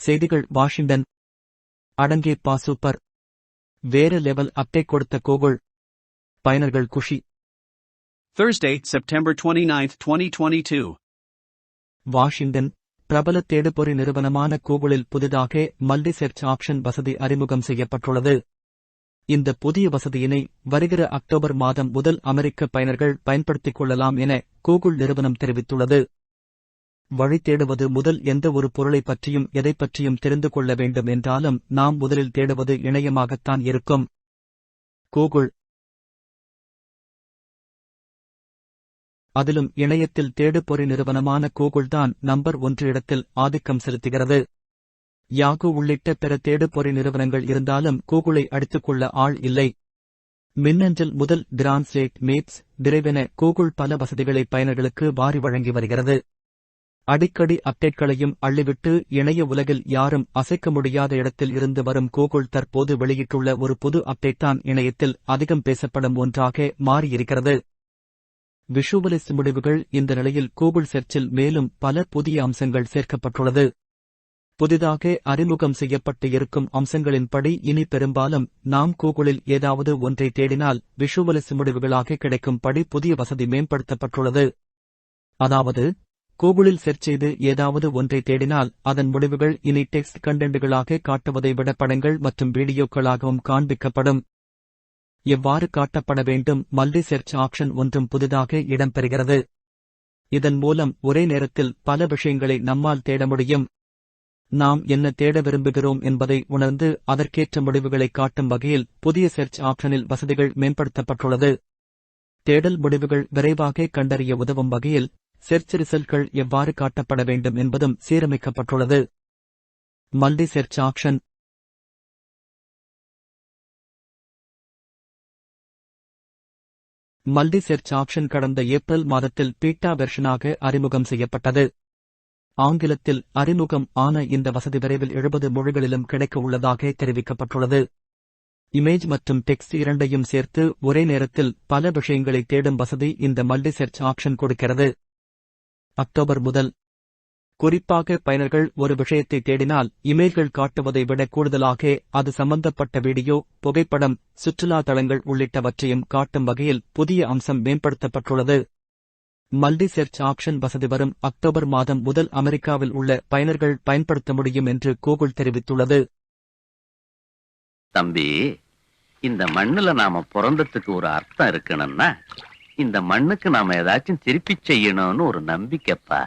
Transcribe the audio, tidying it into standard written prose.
செய்திகள் வாஷிங்டன். அடங்கே பா சூப்பர். வேற லெவல் அப்டேட் கொடுத்த கூகுள். பயனர்கள் குஷி. Thursday, September 29, 2022. வாஷிங்டன். பிரபல தேடுபொறி நிறுவனமான கூகுளில் புதிதாக மல்டி செர்ச் ஆப்ஷன் வசதி அறிமுகம் செய்யப்பட்டுள்ளது. இந்த புதிய வசதியினை வருகிற அக்டோபர் மாதம் முதல் அமெரிக்க பயனர்கள் பயன்படுத்திக் கொள்ளலாம் என கூகுள் நிறுவனம் தெரிவித்துள்ளது. வழி தேடுவது முதல் எந்த ஒரு பொருளை பற்றியும் எதை பற்றியும் தெரிந்து கொள்ள வேண்டும் என்றாலும் நாம் முதலில் தேடுவது இணையமாகத்தான் இருக்கும். கூகுள். அதிலும் இணையத்தில் தேடுபொறி நிறுவனமான கூகுள் தான் நம்பர் 1 இடத்தில் ஆதிக்கம் செலுத்துகிறது. யாகு உள்ளிட்ட பிற தேடுபொறி நிறுவனங்கள் இருந்தாலும் கூகுளை அடித்துக்கொள்ள ஆள் இல்லை. மின்னஞ்சல் முதல் டிரான்ஸ்லேட், மேப்ஸ், டிரைவ் என கூகுள் பல வசதிகளை பயனர்களுக்கு வாரி வழங்கி வருகிறது. அடிக்கடி அப்டேட்களையும் அள்ளிவிட்டு இணைய உலகில் யாரும் அசைக்க முடியாத இடத்தில் இருந்து வரும் கூகுள் தற்போது வெளியிட்டுள்ள ஒரு புது அப்டேட் தான் இணையத்தில் அதிகம் பேசப்படும் ஒன்றாக மாறியிருக்கிறது. விஷுவலிஸ் முடிவுகள். இந்த நிலையில் கூகுள் செர்ச்சில் மேலும் பல புதிய அம்சங்கள் சேர்க்கப்பட்டுள்ளது. புதிதாக அறிமுகம் செய்யப்பட்டு இருக்கும் அம்சங்களின்படி இனி பெரும்பாலும் நாம் கூகுளில் ஏதாவது ஒன்றை தேடினால் விஷுவலிஸ் முடிவுகளாக கிடைக்கும்படி புதிய வசதி மேம்படுத்தப்பட்டுள்ளது. அதாவது, கூகுளில் செர்ச் செய்து ஏதாவது ஒன்றை தேடினால் அதன் முடிவுகள் இனி டெக்ஸ்ட் கண்டென்ட்களாக காட்டுவதை விட படங்கள் மற்றும் வீடியோக்களாகவும் காண்பிக்கப்படும். எவ்வாறு காட்டப்பட வேண்டும்? மல்டி செர்ச் ஆப்ஷன் ஒன்றும் புதிதாக இடம்பெறுகிறது. இதன் மூலம் ஒரே நேரத்தில் பல விஷயங்களை நம்மால் தேட முடியும். நாம் என்ன தேட விரும்புகிறோம் என்பதை உணர்ந்து அதற்கேற்ற முடிவுகளை காட்டும் வகையில் புதிய செர்ச் ஆப்ஷனில் வசதிகள் மேம்படுத்தப்பட்டுள்ளது. தேடல் முடிவுகள் விரைவாக கண்டறிய உதவும் வகையில் செர்ச் ரிசல்ட்கள் எவ்வாறு காட்டப்பட வேண்டும் என்பதும் சீரமைக்கப்பட்டுள்ளது. Multi search option. Multi search option கடந்த ஏப்ரல் மாதத்தில் பீட்டா வெர்ஷனாக அறிமுகம் செய்யப்பட்டது. ஆங்கிலத்தில் அறிமுகம் ஆன இந்த வசதி விரைவில் 70 மொழிகளிலும் கிடைக்க உள்ளதாக தெரிவிக்கப்பட்டுள்ளது. இமேஜ் மற்றும் டெக்ஸ்ட் இரண்டையும் சேர்த்து ஒரே நேரத்தில் பல விஷயங்களை தேடும் வசதி இந்த மல்டி செர்ச் ஆப்ஷன் கொடுக்கிறது. அக்டோபர் முதல். குறிப்பாக பயனர்கள் ஒரு விஷயத்தை தேடினால் இமெயில்கள் காட்டுவதை விட கூடுதலாக அது சம்பந்தப்பட்ட வீடியோ, புகைப்படம், சுற்றுலா தளங்கள் உள்ளிட்டவற்றையும் காட்டும் வகையில் புதிய அம்சம் மேம்படுத்தப்பட்டுள்ளது. மல்டி செர்ச் ஆப்ஷன் வசதி வரும் அக்டோபர் மாதம் முதல் அமெரிக்காவில் உள்ள பயனர்கள் பயன்படுத்த முடியும் என்று கூகுள் தெரிவித்துள்ளது. தம்பி, இந்த மண்ணுல நாம பிறந்ததுக்கு ஒரு அர்த்தம் இருக்கணும்னா இந்த மண்ணுக்கு நாம ஏதாச்சும் திருப்பி செய்யணும்னு ஒரு நம்பிக்கைப்பா.